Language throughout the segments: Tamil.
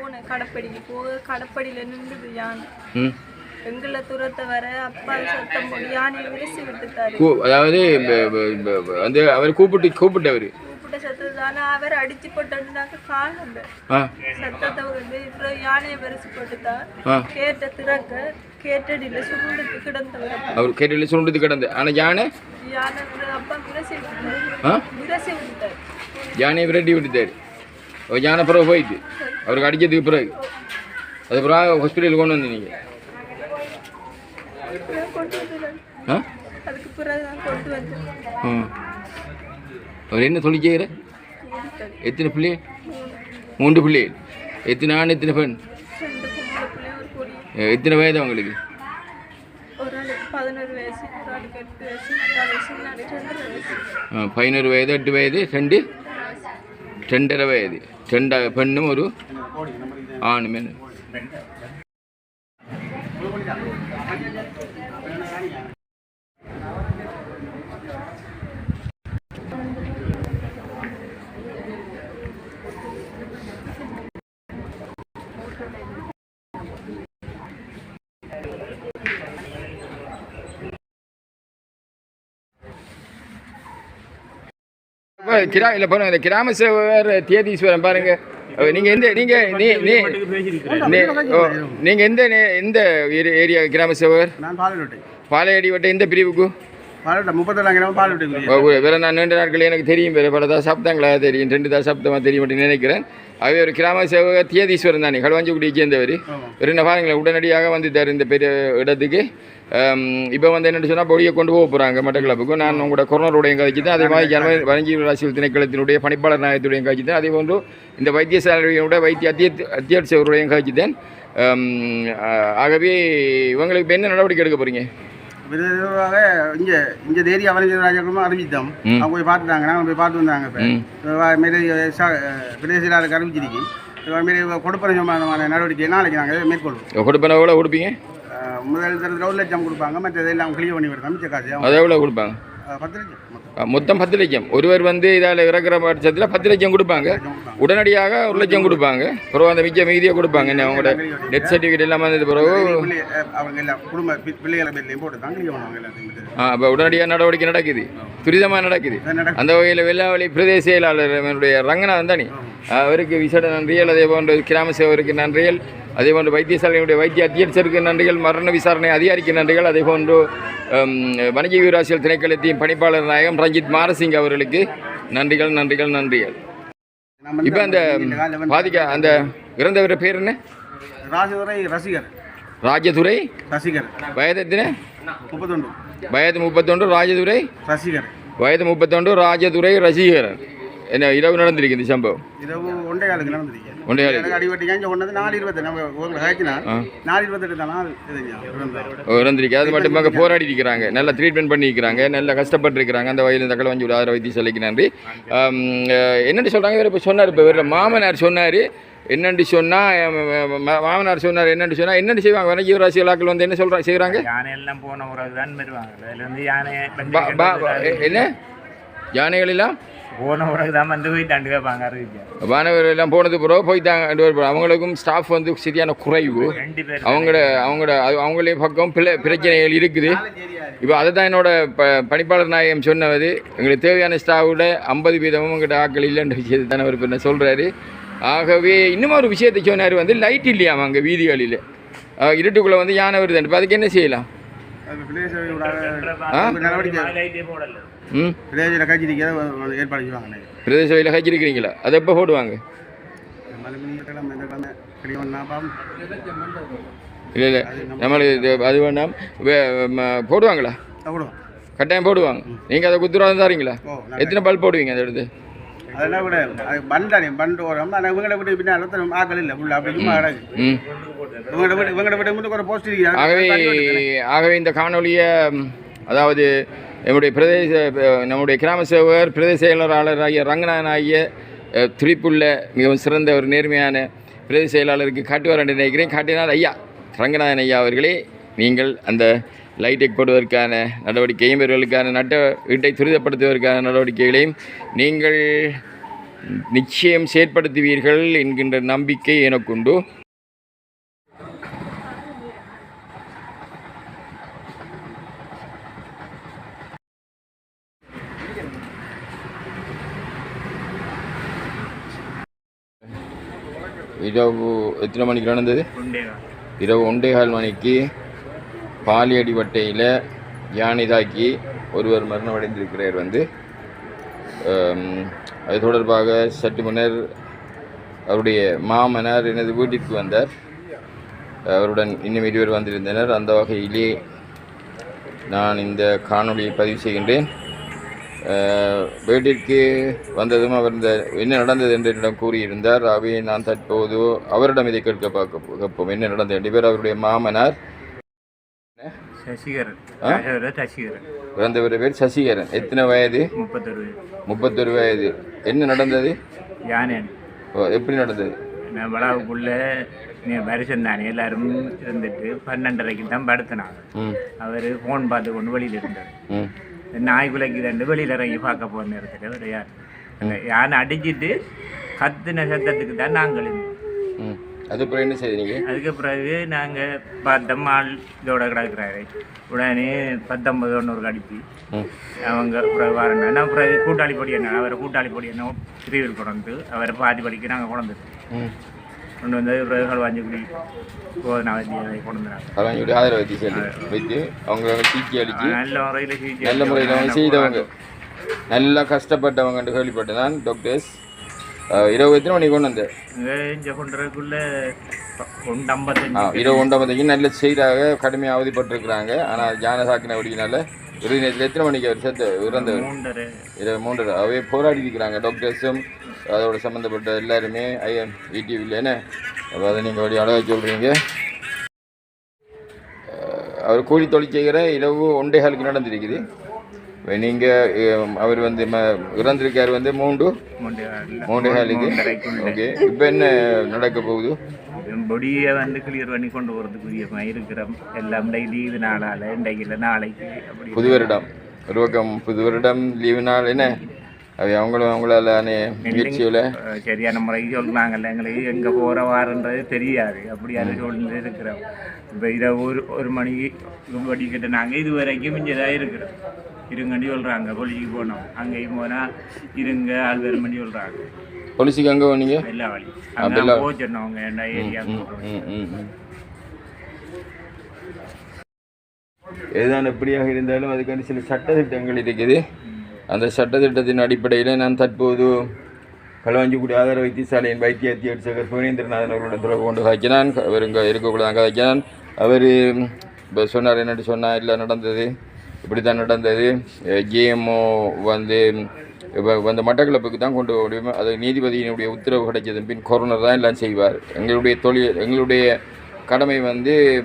போனேன் கடப்படிக்கு போக கடப்படியில் நின்றுது யானை எங்களை தூரத்தை வர அப்பா சத்தம் போட்டு யானையை விரிசி விட்டுட்டாரு. அதாவது வந்து அவர் கூப்பிட்டவர் சத்தத்தான அவர் அடிச்சு போட்டாங்க காணல சத்தத்தை வந்து இப்போ யானையை விரிசி போட்டுதான் கேட்ட திறக்க கேட்டடியில் சுருண்டுட்டு கிடந்தவர். அவர் கேட்டடியில் சுருண்டுட்டு கிடந்து ஆனால் யானை அப்பா விரசி விட்டுட்டார். யானையை விரட்டி விட்டுட்டார். யானை பிறகு போயிட்டு அவருக்கு அடிக்கிறதுக்கு பிறகு அது பிறகு ஹாஸ்பிட்டலுக்கு கொண்டு வந்து நீங்கள் அதுக்கு பிறகு நான் கொண்டு வந்தேன். அவர் என்ன சொல்லி செய்கிற? எத்தனை பிள்ளைகள்? 3 பிள்ளைகள். எத்தனை ஆண் எத்தனை பெண்? எத்தனை வயது அவங்களுக்கு? 11 வயசு 11 வயது 8 வயது 2.5 வயது 2 பெண்ணும் ஒரு ஆணுமே. இந்த கிராம சேவர் தியதீஸ்வரன் பாருங்க. நீங்க எந்த ஏரியா கிராம சேவர்? பாலையடி வட்டம் எந்த பிரிவுக்கு? வேற நான் 2 நாட்கள் எனக்கு தெரியும். வேறு பல தசாப்தங்களா தெரியும், 2 தசாப்தமாக தெரியும் அப்படின்னு நினைக்கிறேன். அவை ஒரு கிராம சேவகர் தியதீஸ்வரன் தானே, களுவாஞ்சிக்குடியை சேர்ந்தவர். வேறு என்ன பாருங்களேன், உடனடியாக வந்துட்டார் இந்த பெரிய இடத்துக்கு. இப்போ வந்து என்னென்னு சொன்னால் பொடியை கொண்டு போக போகிறாங்க மட்டக்களப்புக்கு. நான் உங்களோட கொரோனாவுடைய காய்ச்சி தான், அதே மாதிரி ஜனவரி வனஜீவ ராசிகள் திணைக்களத்தினுடைய பணிப்பாளர் நாயகத்துடைய காய்ச்சி தான், அதே போன்று இந்த வைத்தியசாலையுடைய அத்தியட்சருடைய காய்ச்சி தான். ஆகவே இவங்களுக்கு இப்போ என்ன நடவடிக்கை எடுக்க போகிறீங்க? விதமாக இங்கே தேதிய அவலஞ்சராஜர்களும் அறிவித்தோம். அவங்க போய் பார்த்துட்டாங்க, நாங்கள் போய் பார்த்து வந்தாங்க. இப்போ மாரி பிரதேசர்களுக்கு அறிவிச்சிருக்கு. மாரி கொடுப்பன சம்பந்தமான நடவடிக்கை நாளைக்கு நாங்கள் மேற்கொள்வோம். கொடுப்பன எவ்வளோ கொடுப்பீங்க? முதல் தரத்தில் 1 லட்சம் கொடுப்பாங்க, மற்ற எல்லாம் கிளியர் பண்ணி விடுறாங்க. மிச்ச காசு அதை எவ்வளோ கொடுப்பாங்க? 10 லட்சம். மொத்தம் 10 லட்சம். ஒருவர் வந்து இதால் இறக்குற பட்சத்தில் 10 லட்சம் கொடுப்பாங்க. உடனடியாக 1 லட்சம் கொடுப்பாங்க. பிறகு அந்த மிச்ச மீதியை கொடுப்பாங்க. அவங்களோட டெத் சர்டிஃபிகேட் எல்லாம் வந்தது பிறகு அவங்க எல்லாம் குடும்ப பிள்ளைகளை பேர்லையும் போட்டு தான் கிளியர் பண்ணுவாங்க எல்லாத்தையும். அப்போ உடனடியாக நடவடிக்கை நடக்குது, துரிதமாக நடக்குது. அந்த வகையில் வெள்ளாவளி பிரதேச செயலாளருடைய ரங்கநாதன் தானே, அவருக்கு விசேட நன்றிகள். அதே போன்று கிராம சேவருக்கு நன்றிகள். அதே போன்று வைத்தியசாலையினுடைய வைத்திய அத்தியட்சருக்கு நன்றிகள். மரண விசாரணை அதிகாரிக்கு நன்றிகள். அதே போன்று வனஜீவி ராசியல் திணைக்களத்தின் பணிப்பாளர் நாயகம் ரஞ்சித் மாரசிங் அவர்களுக்கு நன்றிகள். இப்போ அந்த பாதிக்க அந்த இறந்தவர பேர் என்ன? ராஜதுரை ரசிகர். ராஜதுரை ரசிகர். வயது எத்தனை? 31. வயது 31. ராஜதுரை ரசிகர். வயது 31. ராஜதுரை ரசிகரன். என்ன இரவு நடந்திருக்கு இந்த சம்பவம்? இரவு 1:15 நடந்திருக்கு. இறந்திருக்கு. அது மட்டும் போராடி இருக்கிறாங்க, நல்லா ட்ரீட்மெண்ட் பண்ணிக்கிறாங்க, நல்லா கஷ்டப்பட்டு இருக்கிறாங்க. அந்த வகையில் இந்த களுவாஞ்சி ஆதரவு வைத்தியசாலைக்கு நன்றி. என்னென்னு சொல்கிறாங்க, இவர் இப்போ சொன்னார், இப்போ வேறு மாமனார் சொன்னார் என்னென்று சொன்னால், மாமனார் சொன்னார் என்னென்று சொன்னால் என்னென்னு செய்வாங்க வனஜீவ ராசிகளாக்கள் வந்து என்ன சொல்கிறாங்க செய்கிறாங்க? யானையெல்லாம் போன ஒரு தான் வருவாங்க. என்ன யானைகள் எல்லாம் போன பிறகு தான் வந்து போய் தண்டு வைப்பாங்க. அறிவிக்க மாணவர்கள் எல்லாம் போனது பிறகு போய்த்தாங்க. அவங்களுக்கும் ஸ்டாஃப் வந்து சரியான குறைவு. அவங்களே பக்கம் பிரச்சனைகள் இருக்குது. இப்போ அதை தான் என்னோட பணிப்பாளர் நாயகம் சொன்னது. எங்களுக்கு தேவையான ஸ்டாஃபோட 50% உங்கள்கிட்ட ஆக்கள் இல்லைன்ற விஷயத்தை தானே அவர் என்ன சொல்கிறாரு. ஆகவே இன்னும் ஒரு விஷயத்தை சொன்னார், வந்து லைட் இல்லையாம் அங்கே வீதிகளில். இருட்டுக்குள்ளே வந்து யானை வருது. இப்போ அதுக்கு என்ன செய்யலாம்? பிரதேச வகையில் கழிச்சிருக்கிறீங்களா? அதை எப்போ போடுவாங்க? இல்லை நம்மளுக்கு அது வேண்டாம். போடுவாங்களா? கட்டாயம் போடுவாங்க. நீங்கள் அதை குத்துறாதான் தாரீங்களா? எத்தனை பல்ப் போடுவீங்க அதை எடுத்து? அதெல்லாம் விட பண்டானே பண்டு வரும். ஆனால் இவங்களை விட்டு பின்னால் ஆக்கள் இல்லை ஃபுல்லாக அப்படி சும்மா இவங்களை விட ஒரு போஸ்ட் இருக்கு. ஆகவே இந்த காணொலியை, அதாவது நம்முடைய கிராம சேவகர் பிரதேச செயலாளர் ஆகிய ரங்கநாதன் ஆகிய துடிப்புள்ள மிகவும் சிறந்த ஒரு நேர்மையான பிரதேச செயலாளருக்கு காட்டுவார் என்று நினைக்கிறேன். காட்டினால் ஐயா ரங்கநாதன் ஐயா அவர்களே, நீங்கள் அந்த லைட்டெக் போடுவதற்கான நடவடிக்கையும் இவர்களுக்கான வீட்டை துரிதப்படுத்துவதற்கான நடவடிக்கைகளையும் நீங்கள் நிச்சயம் செயற்படுத்துவீர்கள் என்கின்ற நம்பிக்கை எனக்குண்டு. இரவு எத்தனை மணிக்கு நடந்தது? இரவு 1:15 மணிக்கு பாலியடிவட்டையில் யானை தாக்கி ஒருவர் மரணமடைந்திருக்கிறார். அது தொடர்பாக சற்று முன்னர் அவருடைய மாமனார் எனது வீட்டிற்கு வந்தார். அவருடன் இன்னும் 2 பேர் வந்திருந்தனர். அந்த வகையிலே நான் இந்த காணொளியை பதிவு செய்கின்றேன். வீட்டிற்கு வந்ததும் அவர் இந்த என்ன நடந்தது என்று என்னிடம் கூறியிருந்தார். அவை நான் தற்போது அவரிடம் இதை கேட்போம் என்ன நடந்தது. 2 பேர் அவருடைய மாமனார் சசிகரன், இறந்தவர் பேர் சசிகரன். எத்தனை வயது? 31 வயது. என்ன நடந்தது? யானை எப்படி நடந்தது? வளாவுக்குள்ள வருஷம் தானே எல்லாரும் இருந்துட்டு 12:30க்கு தான் படுத்தினாங்க. அவர் ஃபோன் பார்த்து கொண்டு வெளியில் இருந்தார். நாய்க்குலைக்கு 2 வெளியில் இறங்கி பார்க்க போன நேரத்தில் ஒரு யானை அடிச்சுட்டு கத்துன சத்தத்துக்கு தான் நாங்கள் இருந்தோம். அதுக்கப்புறம் என்ன செய்தீங்க? அதுக்கு பிறகு நாங்கள் பார்த்தோம் ஆள் இதோட கிடக்குறாரு. உடனே 19 அடிச்சு அவங்க பிறகு வரணும். நான் பிறகு கூட்டாளி பொடி என்ன அவரை கூட்டாளி பொடி என்ன திருவிழ் கொண்டு அவரை பாதி படிக்க நாங்கள் கொண்டுட்டோம். கொண்டு வந்து பிறகு களுவாஞ்சிக்குடி போதனாவதியை கொண்டு வந்தாங்க. ஆதரவதி வைத்து அவங்க சிகிச்சை அளித்து நல்ல முறையில் சிகிச்சை நல்ல முறையில் அவங்க செய்தவங்க நல்லா கஷ்டப்பட்டவங்க கேள்விப்பட்டேன் நான். டாக்டர்ஸ் இரவு எத்தனை மணிக்கு கொண்டு வந்தேன்? இங்கே கொண்டுறதுக்குள்ள 1:55 இரவு 1:55 நல்ல செய்தாக கடுமையாக அவதிப்பட்டிருக்கிறாங்க. ஆனால் ஜான சாக்கின வடிக்கினால இறுதி நேரத்தில் எத்தனை மணிக்கு அவர் சேர்த்து இறந்தவர்? 3:30 அவையே போராடி இருக்கிறாங்க டாக்டர்ஸும் அதோட சம்மந்தப்பட்ட எல்லாருமே ITVயில். என்ன அப்போ அதை நீங்கள் வழி அழகாக சொல்கிறீங்க. அவர் கூலி தொழில் செய்கிற இரவு 1:15 நடந்திருக்குது. நீங்கள் அவர் இறந்திருக்கார் 3:15. ஓகே, இப்போ என்ன நடக்க போகுது? பொடியை கிளியர் பண்ணி கொண்டு போகிறதுக்குரிய இருக்கிறோம். எல்லாம் லீவு நாளால் இன்றைக்கு இல்லை நாளைக்கு அப்படி புது வருடம் ஒரு பக்கம் புது வருடம் லீவு நாள். என்ன அவங்களால முயற்சியில் சரியான முறைக்கு சொல்கிறாங்கல்ல. எங்களுக்கு எங்கே போகிற வாரன்றது தெரியாது. அப்படியான சூழ்நிலை இருக்கிறோம். இப்போ இரவு 1 மணிக்கு படிக்கிட்ட நாங்கள் இது வரைக்கும் இங்கே தான் இருக்கிறோம். இருங்கண்டி சொல்கிறாங்க. பொலிசிக்கு போனோம், அங்கேயும் போனால் இருங்க ஆள்வேறு மணி சொல்கிறாங்க. பொலிசிக்கு அங்கே போனீங்க? எல்லா வழி அங்கே போச்சோம். அவங்க என்ன ஏரியா எதுதான் எப்படியாக இருந்தாலும் அதுக்கான சில சட்டத்திட்டங்கள் இருக்குது. அந்த சட்டத்திட்டத்தின் அடிப்படையில் நான் தற்போது களுவாஞ்சிக்குடி ஆதார வைத்தியசாலையின் வைத்திய அத்தியட்சகர் சுரேந்திரநாதன் அவர்களுடன் தொடர்பு கொண்டு காய்ச்சினான். அவர் இங்கே இருக்கக்கூடாது காய்ச்சினான். அவர் இப்போ சொன்னார் என்னட்டு சொன்னால் இல்லை நடந்தது இப்படி தான் நடந்தது. GMO இப்போ மட்டக்களப்புக்கு தான் கொண்டு முடியும். அது நீதிபதியினுடைய உத்தரவு கிடைச்சதன் பின் கொரோனர் தான் எல்லாம் செய்வார். எங்களுடைய கடமை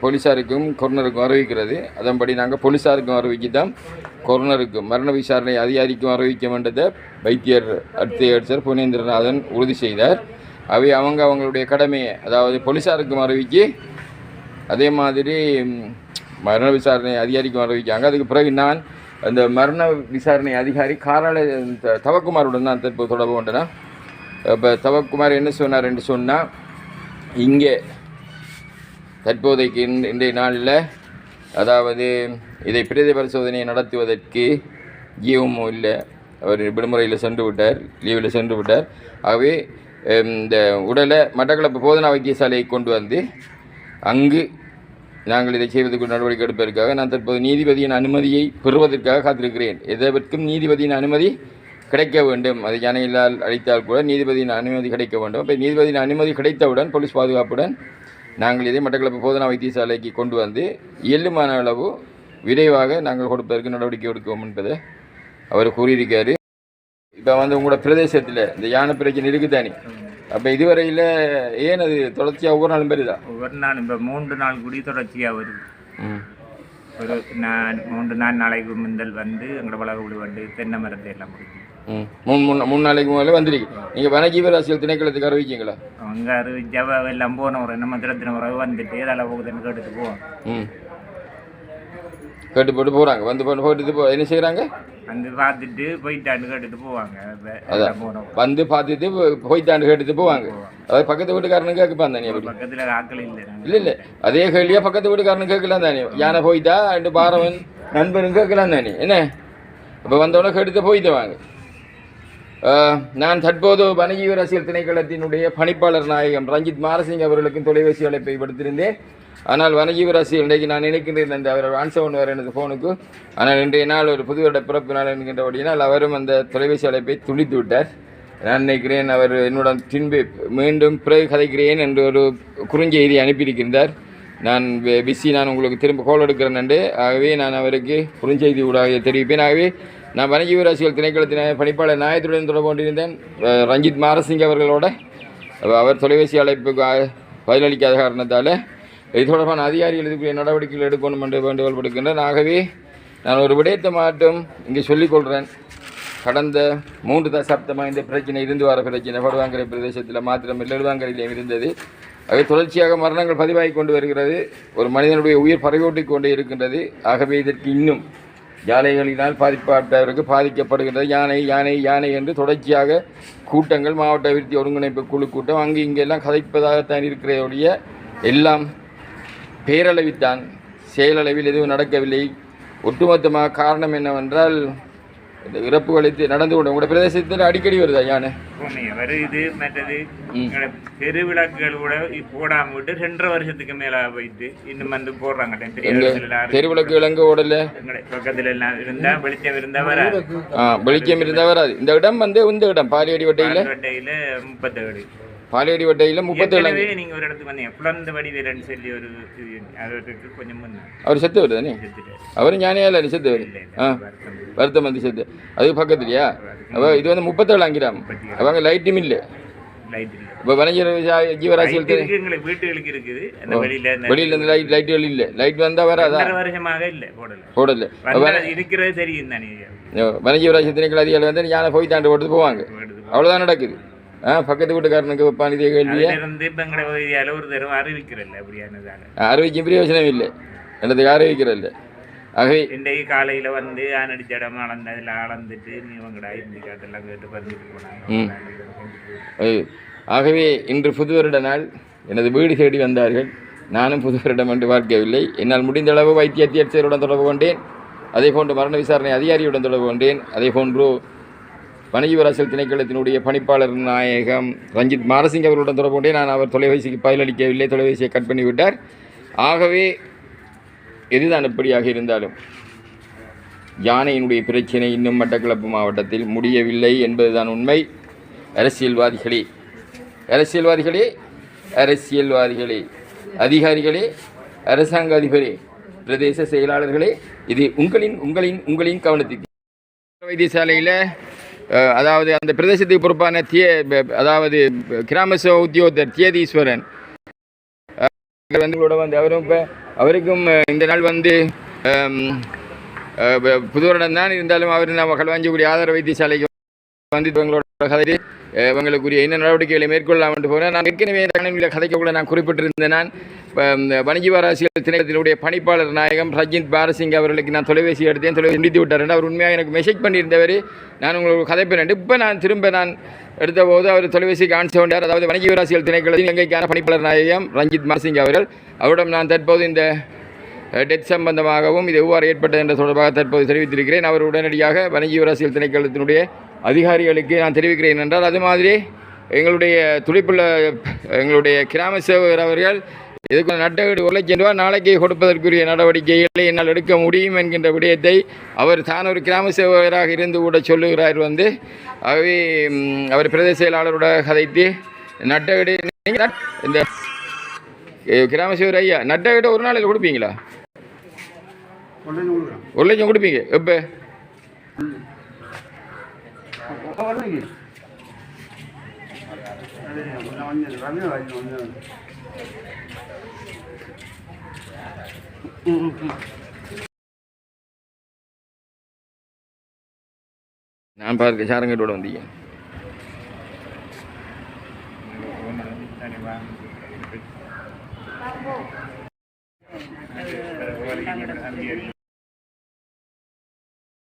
போலீஸாருக்கும் கொரோனருக்கும் அறிவிக்கிறது. அதன்படி நாங்கள் போலீஸாருக்கும் அறிவிக்க தான் கொரோனருக்கும் மரண விசாரணை அதிகாரிக்கும் அறிவிக்க வேண்டதை வைத்தியர் அத்தியட்சர் புனேந்திரநாதன் உறுதி செய்தார். அவை அவங்களுடைய கடமையை அதாவது போலீஸாருக்கும் அறிவிக்கி அதே மாதிரி மரண விசாரணை அதிகாரிக்கும் அறிவிக்காங்க. அதுக்கு பிறகு நான் அந்த மரண விசாரணை அதிகாரி காராள தவக்குமாருடன் நான் தற்போது தொடர்பு கொண்டேன்னா. இப்போ தவக்குமார் என்ன சொன்னார் என்று சொன்னால், இங்கே தற்போதைக்கு இன்றைய நாளில் அதாவது இதை பிரேத பரிசோதனையை நடத்துவதற்கு GMO இல்லை. அவர் விடுமுறையில் சென்று விட்டார், லீவில் சென்று விட்டார். ஆகவே இந்த உடலை மட்டக்களப்பு போதனா வைத்தியசாலையை கொண்டு வந்து அங்கு நாங்கள் இதை செய்வதற்கு நடவடிக்கை எடுப்பதற்காக நான் தற்போது நீதிபதியின் அனுமதியை பெறுவதற்காக காத்திருக்கிறேன். எதற்கும் நீதிபதியின் அனுமதி கிடைக்க வேண்டும். அது யானையிலால் அளித்தால் கூட நீதிபதியின் அனுமதி கிடைக்க வேண்டும். இப்போ நீதிபதியின் அனுமதி கிடைத்தவுடன் போலீஸ் பாதுகாப்புடன் நாங்கள் இதை மட்டக்களப்பு போதனா வைத்தியசாலைக்கு கொண்டு வந்து இயலுமான அளவு விரைவாக நாங்கள் கொடுப்பதற்கு நடவடிக்கை எடுக்குவோம் என்பதை அவர் கூறியிருக்காரு. இப்போ உங்களோட பிரதேசத்தில் இந்த யானை பிரச்சனை இருக்குதானே? அப்போ இதுவரையில் ஏன் அது தொடர்ச்சியாக ஒவ்வொரு நாளும் வருதா? ஒவ்வொரு நாளும் இப்போ 3 நாள் கூடி தொடர்ச்சியாக வருது. ஒரு 3 நாளைக்கு முந்தல் எங்களோட வளவு தென்னை மரத்தை எல்லாம் பிடிக்கும். 3 நாளைக்கு முதல்ல வந்துருக்கு. நீங்கள் வனஜீவராசிகள் திணைக்களத்துக்கு அறிவிச்சிங்களா? அவங்க அறிவிச்சா எல்லாம் போன ஒரு நம்ம திறத்தின உறவு வந்துட்டு ஏதால போகுதுன்னு கேட்டுட்டு போவோம். கேட்டு போட்டு போகிறாங்க வந்து போட்டு என்ன செய்கிறாங்க வந்து பார்த்துட்டு போயிட்டான்னு கேட்டுட்டு போவாங்க. அதான் வந்து பார்த்துட்டு போய்த்தாண்டு கேட்டுட்டு போவாங்க. அதாவது பக்கத்து வீட்டுக்காரனு கேட்கப்பான் தானே அப்படி பக்கத்தில் ஆக்கள் இல்லை. இல்லை அதே கேள்வியாக பக்கத்து வீட்டுக்காரனு கேட்கலாம் தானே யானை போயிட்டா ரெண்டு பாரவன் நண்பரும் கேட்கலாம் தானே என்ன இப்போ வந்தோடனே கேட்டு போயிட்டு வாங்க. நான் தற்போது வனஜீவ அரசியல் திணைக்களத்தினுடைய பணிப்பாளர் நாயகம் ரஞ்சித் மாரசிங் அவர்களுக்கும் தொலைபேசி அழைப்பை விடுத்திருந்தேன். ஆனால் வனஜீவ அரசியல் இன்றைக்கு நான் நினைக்கின்றேன் அந்த அவர் ஆன்சர் பண்ணுவார் எனது ஃபோனுக்கு. ஆனால் இன்றைய நாள் ஒரு புது வருட பிறப்பு நாள் என்கின்றபடியினால் அவரும் அந்த தொலைபேசி அழைப்பை துண்டித்து விட்டார். நான் நினைக்கிறேன் அவர் என்னுடன் பின்பு மீண்டும் பிறகு கதைக்கிறேன் என்று ஒரு குறுஞ்செய்தி அனுப்பியிருக்கின்றார். நான் பிஸி நான் உங்களுக்கு திரும்ப கோல் எடுக்கிறேன் என்று. ஆகவே நான் அவருக்கு குறுஞ்செய்தி ஊடாக தெரிவிப்பேன். ஆகவே நான் வனஜீவ அரசியல் திணைக்களத்தின் பணிப்பாளர் நாயத்துடன் தொடர்பு கொண்டிருந்தேன் ரஞ்சித் மாரசிங் அவர்களோட. அவர் தொலைபேசி அழைப்புக்கு பதிலளிக்காத காரணத்தால் இது தொடர்பான அதிகாரிகள் இதுக்குரிய நடவடிக்கைகள் எடுக்கணும் என்று வேண்டுகோள் விடுக்கின்றேன். ஆகவே நான் ஒரு விடயத்தை மாட்டும் இங்கே சொல்லிக்கொள்கிறேன். கடந்த 3 தசாப்தமாக இந்த பிரச்சனை இருந்து வர பிரச்சனை படுவாங்கரை பிரதேசத்தில் மாத்திரம் எழுவாங்கரையிலும் இருந்தது. அவை தொடர்ச்சியாக மரணங்கள் பதிவாகி கொண்டு வருகிறது. ஒரு மனிதனுடைய உயிர் பறையோட்டி கொண்டே இருக்கின்றது. ஆகவே இதற்கு இன்னும் யானைகளினால் பாதிக்கப்பட்டவருக்கு பாதிக்கப்படுகின்றது. யானை யானை யானை என்று தொடர்ச்சியாக கூட்டங்கள் மாவட்ட அபிவிருத்தி ஒருங்கிணைப்பு குழு கூட்டம் அங்கு இங்கெல்லாம் கதைப்பதாகத்தான் இருக்கிறதைய எல்லாம் பேரளவில்தான், செயலளவில் எதுவும் நடக்கவில்லை. ஒட்டுமொத்தமாக காரணம் என்னவென்றால் இந்த இறப்புகளை நடந்து கொண்டு உங்களோட பிரதேசத்தில் அடிக்கடி வருதா யானை வருது. மற்றது தெருவிளக்குகள் கூட போடாம விட்டு 2.5 வருஷத்துக்கு மேல போயிட்டு இன்னும் வந்து போடுறாங்க. தெருவிளக்கு இலங்க ஓடல பக்கத்துல எல்லாம் இருந்தா வெளிச்சம் இருந்தா வராது. வெளிச்சம் இருந்தா வராது. இந்த இடம் வந்து இந்த இடம் பாலியடி வட்டையில 37 பாலியடி வட்டையில் 37. நீங்க ஒரு இடத்துக்கு வந்தீங்க குழந்தை வடிவேலன்னு சொல்லி ஒரு அதுக்கு கொஞ்சம் அவர் செத்து வருது தானே அவரும் ஞானியால செத்து வருது. வருத்தம் வந்து செத்து அது பக்கத்துலையா அவ இது வந்து 37 அங்கிராம். அவங்க லைட்டும் இல்லை. இப்போ வனஜீவ ஜீவராசியல் வீட்டுகளுக்கு இருக்குது வெளியில இந்த லைட்டுகள் இல்லை. லைட் வந்தா வராதா வருஷமாக இல்லை போடல இருக்கிறது தெரியும் தானே. வனஜீவராசியல் திணைக்கள அதிகாரிகள் வந்து யானை போய் தாண்டு போட்டு போவாங்க. அவ்வளோதான் நடக்குது. பக்கத்து வீட்டுக்காரனுக்கு வைப்பான் இதே கேள்வியை அறிவிக்கும் பிரயோஜனம் இல்லை என்னதுக்கு அறிவிக்கிறல்ல. ஆகவே இன்றைக்கு காலையில் வந்து ஆனடிச்ச இடம் அளந்ததில் அளந்துட்டு இவங்கடா இந்தி காட்டெல்லாம் கேட்டு பறிச்சுட்டு போனாங்க. ஆகவே இன்று புது வருட நாள் எனது வீடு தேடி வந்தார்கள். நானும் புது வருடம் என்று பார்க்கவில்லை. என்னால் முடிந்த அளவு வைத்திய அத்தியட்சருடன் தொடர்பு கொண்டேன். அதே போன்று மரண விசாரணை அதிகாரியுடன் தொடர்பு கொண்டேன். அதே போன்று வனஜீவ அரசியல் திணைக்களத்தினுடைய பணிப்பாளர் நாயகம் ரஞ்சித் மாரசிங் அவர்களுடன் தொடர்பு கொண்டேன். நான் அவர் தொலைபேசிக்கு பதிலளிக்கவில்லை. தொலைபேசியை கட் பண்ணிவிட்டார். ஆகவே எதுதான் எப்படியாக இருந்தாலும் யானையினுடைய பிரச்சனை இன்னும் மட்டக்களப்பு மாவட்டத்தில் முடியவில்லை என்பதுதான் உண்மை. அரசியல்வாதிகளே அரசியல்வாதிகளே அரசியல்வாதிகளே அதிகாரிகளே அரசாங்க அதிபரே பிரதேச செயலாளர்களே இது உங்களின் கவனத்துக்கு. வைத்தியசாலையில் அதாவது அந்த பிரதேசத்துக்கு பொறுப்பான அதாவது கிராம சேவா உத்தியோகத்தர் தியதீஸ்வரன் வந்து அவரும் இப்போ அவருக்கும் இந்த நாள் வந்து புது வருடம் தான் இருந்தாலும் அவர் நம்ம களுவாஞ்சிக்குடி ஆதார வைத்தியசாலைக்கு வந்து இவங்களோட கதை இவங்களுக்குரிய என்ன நடவடிக்கைகளை மேற்கொள்ளலாம் என்று போகிறேன். நான் ஏற்கனவே கதைக்கக்குள்ள நான் குறிப்பிட்டிருந்தேன். நான் வனஜீவ அரசியல் திணைக்களத்தினுடைய பணிப்பாளர் நாயகம் ரஞ்சித் மாரசிங் அவர்களுக்கு நான் தொலைபேசி எடுத்தேன். தொலைபேசி முடித்து விட்டார். அவர் உண்மையாக எனக்கு மெசேஜ் பண்ணியிருந்தவர். நான் உங்களுக்கு கதைப்பேன். இப்போ நான் திரும்ப எடுத்த போது அவர் தொலைபேசிக்கு ஆன்சர் பண்ணார். அதாவது வனஜீவ அரசியல் திணைக்களத்தின் இலங்கைக்கான பணிப்பாளர் நாயகம் ரஞ்சித் மாரசிங் அவர்கள். அவரிடம் நான் தற்போது இந்த டெத் சம்பந்தமாகவும் இது எவ்வாறு ஏற்பட்டது என்ற தொடர்பாக தற்போது தெரிவித்திருக்கிறேன். அவர் உடனடியாக வனஜீவ அரசியல் திணைக்களத்தினுடைய அதிகாரிகளுக்கு நான் தெரிவிக்கிறேன் என்றால் அது மாதிரி எங்களுடைய துடிப்புள்ள எங்களுடைய கிராம சேவகர் அவர்கள் இதுக்கு நட்டகீடு 1 லட்சம் ரூபாய் நாளைக்கு கொடுப்பதற்குரிய நடவடிக்கைகளை என்னால் எடுக்க முடியும் என்கின்ற விடயத்தை அவர் தான் ஒரு கிராம சேவகராக இருந்து கூட சொல்லுகிறார். ஆகவே அவர் பிரதேச செயலாளரோட கதைத்து நட்டகீடு இந்த கிராம சேவகர் ஐயா நட்டகீடு ஒரு நாளையில் கொடுப்பீங்களா? 1 லட்சம் கொடுப்பீங்க எப்போ? நான் பார்க்க சாரங்கட்டோட வந்தீங்க.